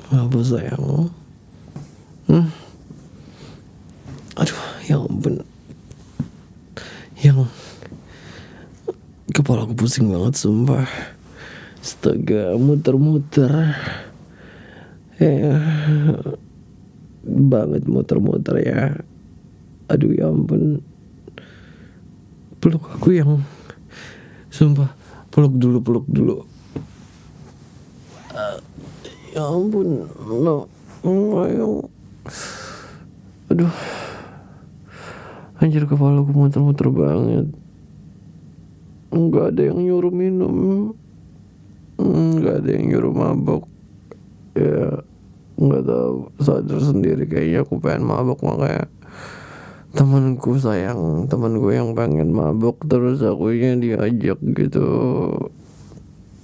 Apa sayang? Aduh, ya ampun. Yang kepala aku pusing banget sumpah. Astaga, muter-muter. Banget muter-muter ya. Aduh ya ampun. Peluk aku yang sumpah, peluk dulu. Ya ampun, no, ayo. Aduh, anjir kepala aku muter-muter banget. Nggak ada yang nyuruh minum, nggak ada yang nyuruh mabok. Ya, nggak tahu, sadar sendiri kayaknya aku pengen mabok, makanya temanku yang pengen mabok terus akunya diajak gitu.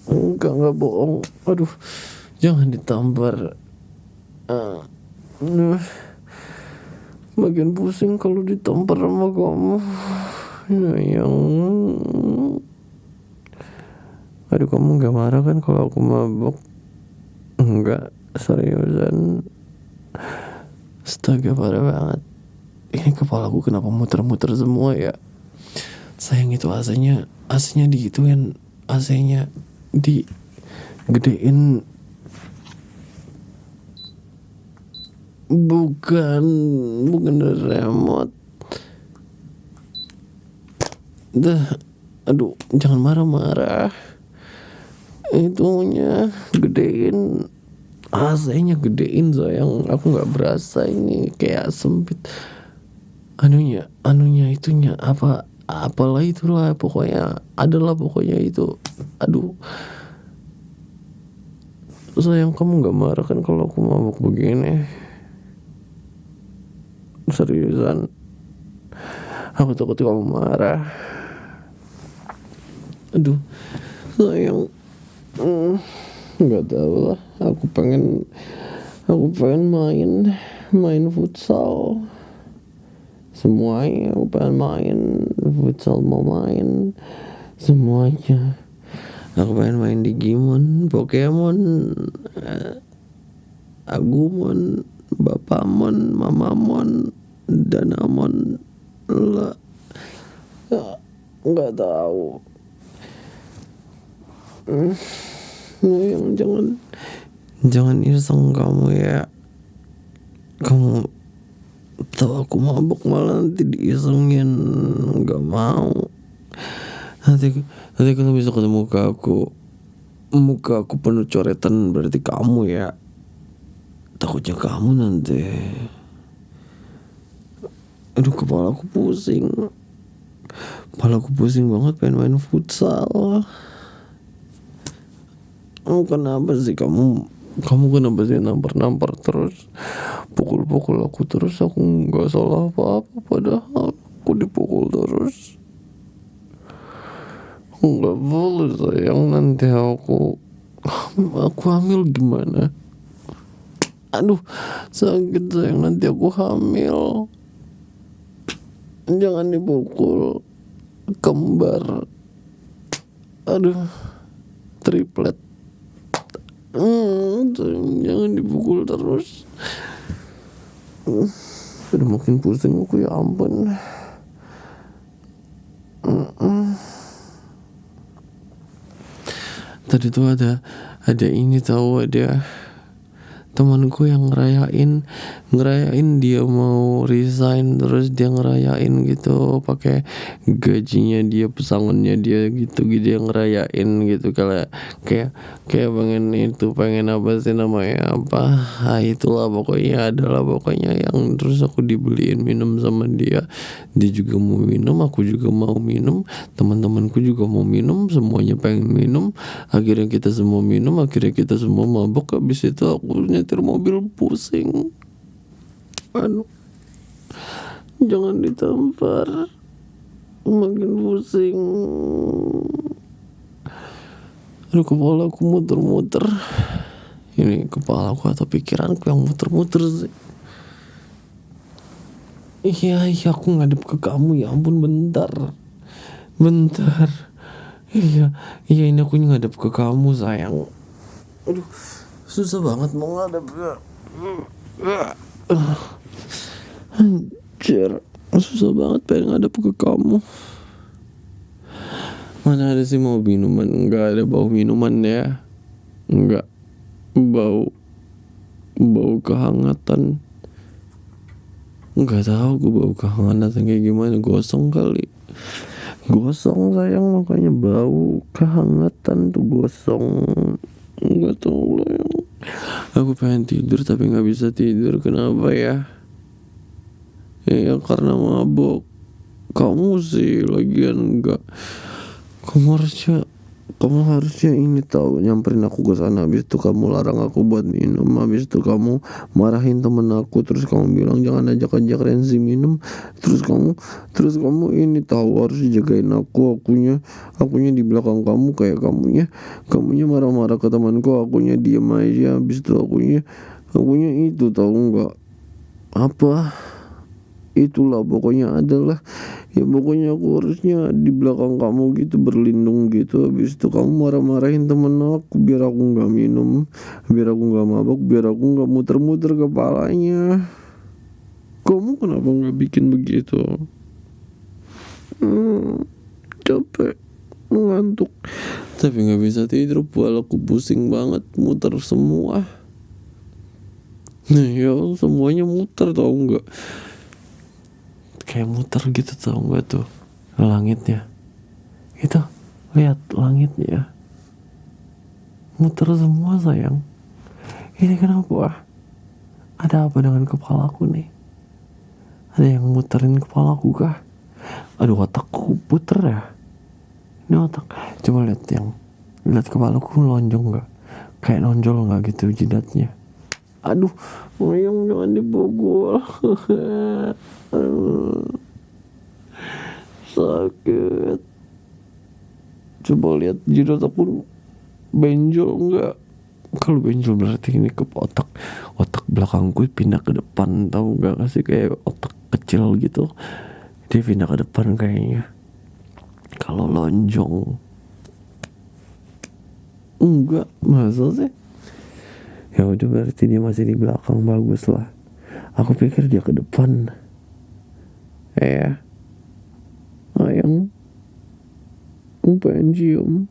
Enggak bohong. Aduh, jangan ditampar. Makin pusing kalau ditampar sama kamu. Yang aduh, kamu gak marah kan kalau aku mabok? Enggak, seriusan. Astaga, parah banget. Ini kepalaku kenapa muter-muter semua ya? Sayang, itu AC-nya digituin, AC-nya digedein. Bukan dari remote. Aduh, jangan marah-marah. Itunya gedein, AC-nya gedein sayang. Aku nggak berasa, ini kayak sempit. Anunya itunya apalah itulah, pokoknya itu. Aduh, sayang, kamu nggak marah kan kalau aku mabuk begini? Seriusan, aku takut kamu marah. Aduh, sayang, nggak tahu lah. Aku pengen main futsal. Semuanya aku pengen main futsal, mau main semuanya. Aku pengen main Digimon, Pokemon, Agumon, Bapamon, Mamamon, Danamon lah. Nggak tahu. Yang jangan iseng kamu ya. Kamu tahu aku mabuk malah nanti diisengin. Nggak mau. Nanti kalau bisa ketemu muka aku penuh coretan, berarti kamu ya. Takutnya kamu nanti. Aduh, kepala aku pusing banget, pengen main futsal. Kenapa sih kamu kenapa sih nampar terus, pukul aku terus? Aku nggak salah apa-apa, padahal aku dipukul terus. Nggak boleh sayang, nanti aku hamil gimana? Aduh, sakit sayang, nanti aku hamil. Jangan dipukul, kembar. Aduh, triplet. Jangan dipukul terus. Udah makin pusing aku, ya ampun. Tadi tuh ada ini tahu, ada temanku yang ngerayain dia mau resign, terus dia ngerayain gitu pakai gajinya dia, pesangonnya dia gitu dia ngerayain gitu, kayak pengen apa sih namanya, itulah pokoknya, yang terus aku dibeliin minum sama dia juga mau minum, aku juga mau minum, teman-temanku juga mau minum, semuanya pengen minum, akhirnya kita semua minum, akhirnya kita semua mabok. Habis itu aku nyetir mobil pusing. Aduh, jangan ditampar, makin pusing. Aduh, kepala aku muter-muter. Ini kepala aku atau pikiranku yang muter-muter sih? Iya, aku ngadep ke kamu, ya ampun, bentar. Bentar. Iya, iya, ini aku ngadep ke kamu, sayang. Aduh, susah banget mau ngadep ya. Anjir, susah banget pengen ngadep ke kamu. Mana ada sih mau minuman? Enggak ada bau minuman ya. Enggak. Bau bau kehangatan. Enggak tahu gue bau kehangatan kayak gimana. Gosong kali. Gosong sayang, makanya bau kehangatan tuh gosong. Enggak tahu lah yang. Aku pengen tidur tapi nggak bisa tidur. Kenapa ya? Ya karena mabok. Kamu sih lagian enggak. Kamu harusnya ini tahu, nyamperin aku ke sana. Habis itu kamu larang aku buat minum. Habis itu kamu marahin temen aku. Terus kamu bilang jangan ajak-ajak Renzi minum. Terus kamu ini tahu harus jagain aku. Akunya di belakang kamu, kayak kamunya marah-marah ke temanku. Akunya diem aja. Habis itu akunya itu tahu nggak apa. Itulah pokoknya adalah, ya pokoknya aku harusnya di belakang kamu gitu, berlindung gitu. Habis itu kamu marah-marahin temen aku biar aku nggak minum, biar aku nggak mabok, biar aku nggak muter-muter kepalanya. Kamu kenapa nggak bikin begitu? Capek, ngantuk, tapi nggak bisa tidur. Kepalaku pusing banget, muter semua. Nah ya, semuanya muter, tau nggak? Kayak muter gitu, tau gak tuh langitnya. Itu lihat langitnya muter semua sayang. Ini kenapa? Ada apa dengan kepalaku nih? Ada yang muterin kepalaku kah? Aduh, otakku puter ya. Ini otak. Coba lihat kepalaku lonjong gak? Kayak nonjol gak gitu jidatnya? Aduh, Mayang jangan dipukul. Sakit. Coba lihat jidat aku benjol enggak? Kalau benjol berarti ini ke otak belakangku pindah ke depan, tahu nggak sih? Kayak otak kecil gitu, dia pindah ke depan kayaknya. Kalau lonjong enggak, masa sih? Ya udah, berarti dia masih di belakang, bagus lah. Aku pikir dia ke depan. Ya, sayang, pengen cium.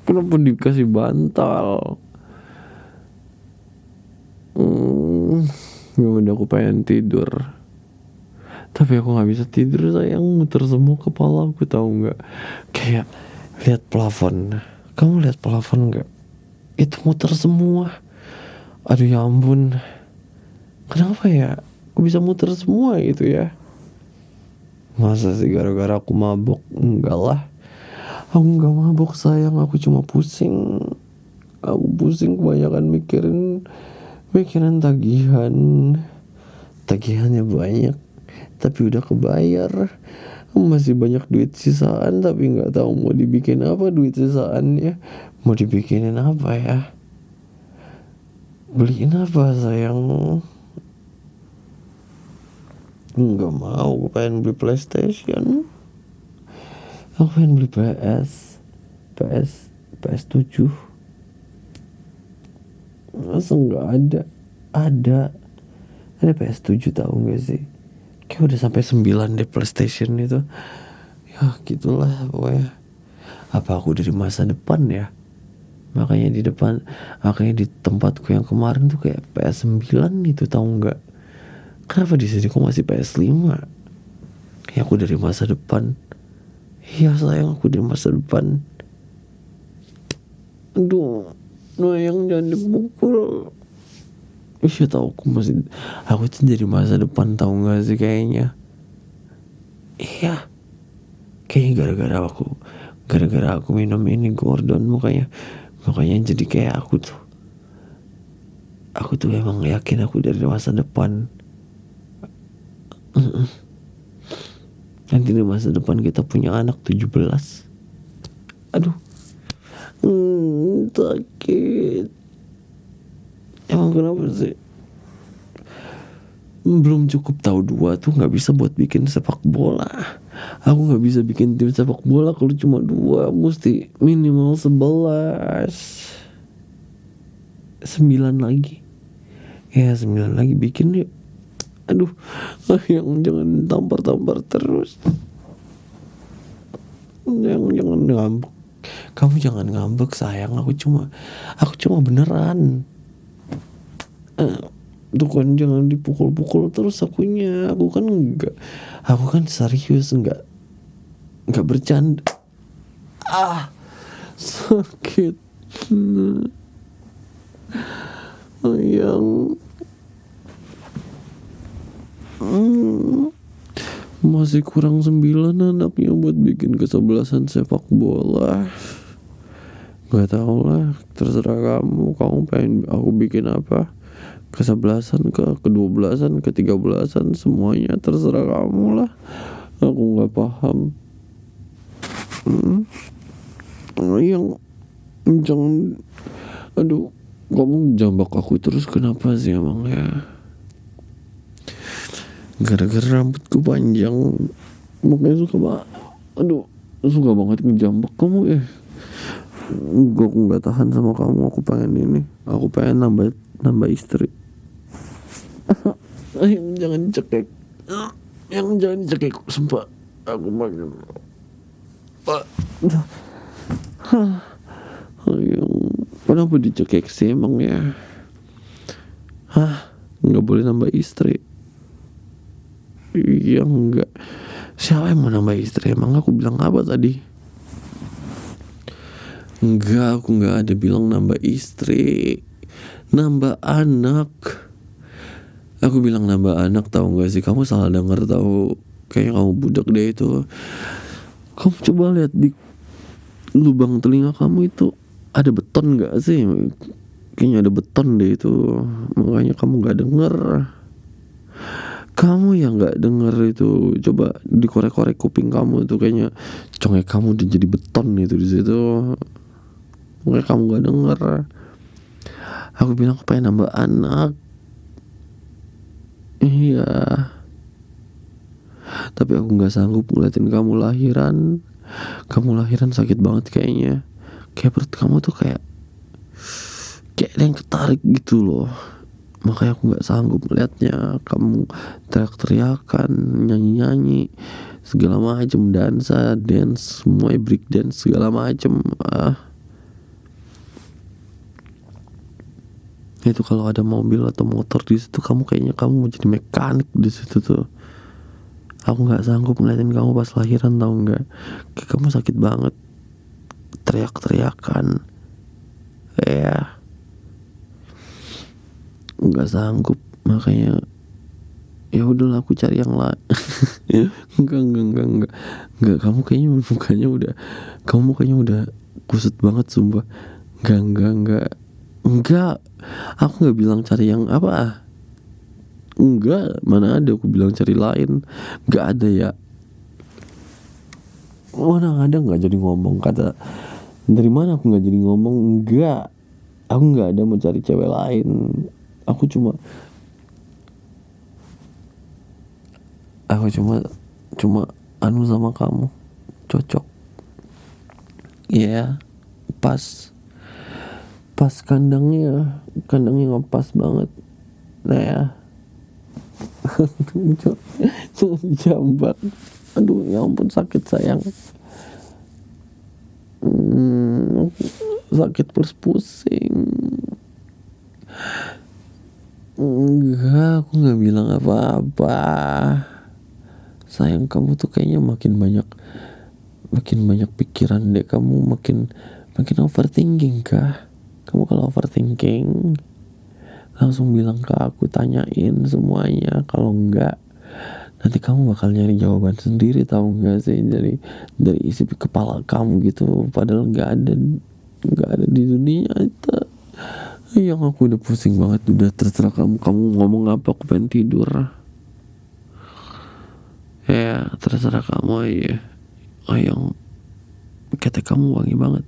Kenapa dikasih bantal? Ya udah, aku pengen tidur. Tapi aku nggak bisa tidur sayang, muter semua kepala aku, tahu nggak? Kayak lihat plafon. Kamu lihat plafon nggak? Itu muter semua. Aduh ya ampun. Kenapa ya? Aku bisa muter semua gitu ya? Masa sih gara-gara aku mabok? Enggak lah. Aku nggak mabok sayang, aku cuma pusing. Aku pusing kebanyakan mikirin tagihan. Tagihannya banyak, tapi udah kebayar. Masih banyak duit sisaan, tapi nggak tahu mau dibikin apa duit sisaannya. Mau dibikinin apa ya? Beliin apa sayang? Nggak mau, gue pengen beli PlayStation. Aku pengen beli PS7. Masa nggak ada? Ada PS7, tahu nggak sih? Kayak udah sampai 9 deh PlayStation itu. Ya gitulah pokoknya. Apa aku dari masa depan ya? Makanya di tempatku yang kemarin tuh kayak PS9 itu, tahu nggak? Kenapa di sini kok masih PS5? Kayak aku dari masa depan. Iya sayang, aku dari masa depan. Aduh, yang jangan dipukul. Iya tahu, aku tuh dari masa depan, tahu nggak sih kayaknya? Iya, kayaknya gara-gara aku minum ini Gordon, makanya jadi kayak aku tuh emang yakin aku dari masa depan. Nanti di masa depan kita punya anak 17. Aduh, sakit. Emang kenapa sih? belum cukup tahu dua tuh nggak bisa buat bikin sepak bola. Aku nggak bisa bikin tim sepak bola kalau cuma dua, mesti minimal 11, 9 lagi. Ya 9 lagi bikin yuk. Aduh, yang jangan tampar-tampar terus. Jangan ngambek. Kamu jangan ngambek sayang. Aku cuma beneran. Tuh kan jangan dipukul-pukul terus akunya. Aku kan enggak. Aku kan serius, enggak bercanda. Sakit. Sayang. Masih kurang 9 anaknya buat bikin kesebelasan sepak bola. Gak tau lah, terserah kamu. Kamu pengen aku bikin apa? Kesebelasan ke 12-an, ke 13-an, semuanya terserah kamu lah. Aku gak paham. Yang jangan. Aduh, kamu jambak aku terus kenapa sih emang ya? Gara-gara rambutku panjang, makanya suka banget ngejambak kamu ya. Aku nggak tahan sama kamu. Aku pengen nambah istri. Yang jangan cekek sumpah. Aku makin kenapa dicekek sih emang ya? Nggak boleh nambah istri. Iya enggak. Siapa yang mau nambah istri? Emang aku bilang apa tadi? Enggak, aku enggak ada bilang nambah istri. Nambah anak. Aku bilang nambah anak, tahu enggak sih? Kamu salah dengar tahu. Kayaknya kamu budak deh itu. Kamu coba lihat di lubang telinga kamu itu ada beton enggak sih? Kayaknya ada beton deh itu. Makanya kamu enggak dengar. Kamu yang nggak denger itu, coba dikorek-korek kuping kamu itu, kayaknya congek kamu udah jadi beton itu di situ. Makanya kamu nggak denger. Aku bilang aku pengen nambah anak. Iya. Tapi aku nggak sanggup ngeliatin kamu lahiran. Kamu lahiran sakit banget kayaknya. Kayak perut kamu tuh kayak ada yang ketarik gitu loh. Makanya aku gak sanggup melihatnya. Kamu teriak-teriakan, nyanyi-nyanyi, segala macam, dansa, dance, semua break dance, segala macam. Itu kalau ada mobil atau motor di situ, kayaknya kamu mau jadi mekanik di situ tuh. Aku gak sanggup ngeliatin kamu pas lahiran, tau gak? Kayak kamu sakit banget, teriak-teriakan. Ya, nggak sanggup. Makanya ya udahlah, aku cari yang lain. enggak kamu kayaknya mukanya udah kusut banget sumpah. Enggak, aku nggak bilang cari yang apa. Enggak, mana ada aku bilang cari lain. Nggak ada ya. Mana ada, nggak jadi ngomong kata. Dari mana aku nggak jadi ngomong? Enggak, aku nggak ada mau cari cewek lain. Aku cuma anu sama kamu, cocok. Ya, pas kandangnya ngepas banget. Nah ya. Jangan jambak. Aduh, ya ampun, sakit sayang. Sakit terus pusing. Enggak, aku gak bilang apa-apa. Sayang, kamu tuh kayaknya makin banyak pikiran deh. Kamu makin overthinking kah? Kamu kalau overthinking langsung bilang ke aku, tanyain semuanya. Kalau enggak, nanti kamu bakal nyari jawaban sendiri, tahu enggak sih? Dari isi kepala kamu gitu. Padahal enggak ada di dunia itu. Yang aku udah pusing banget. Udah, terserah kamu ngomong apa, aku pengen tidur. Ya terserah kamu aja. Yang ketek kamu wangi banget.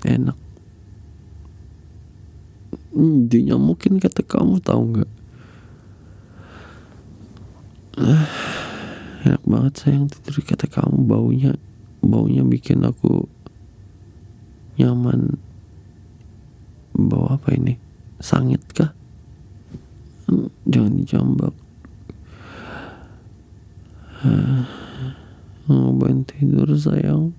Enak. Dinyamukin kata kamu, tahu nggak? Enak banget sayang tidur kata kamu, baunya bikin aku nyaman. Bau apa ini? Sangit kah? Jangan dijambak. Ngobain tidur sayang.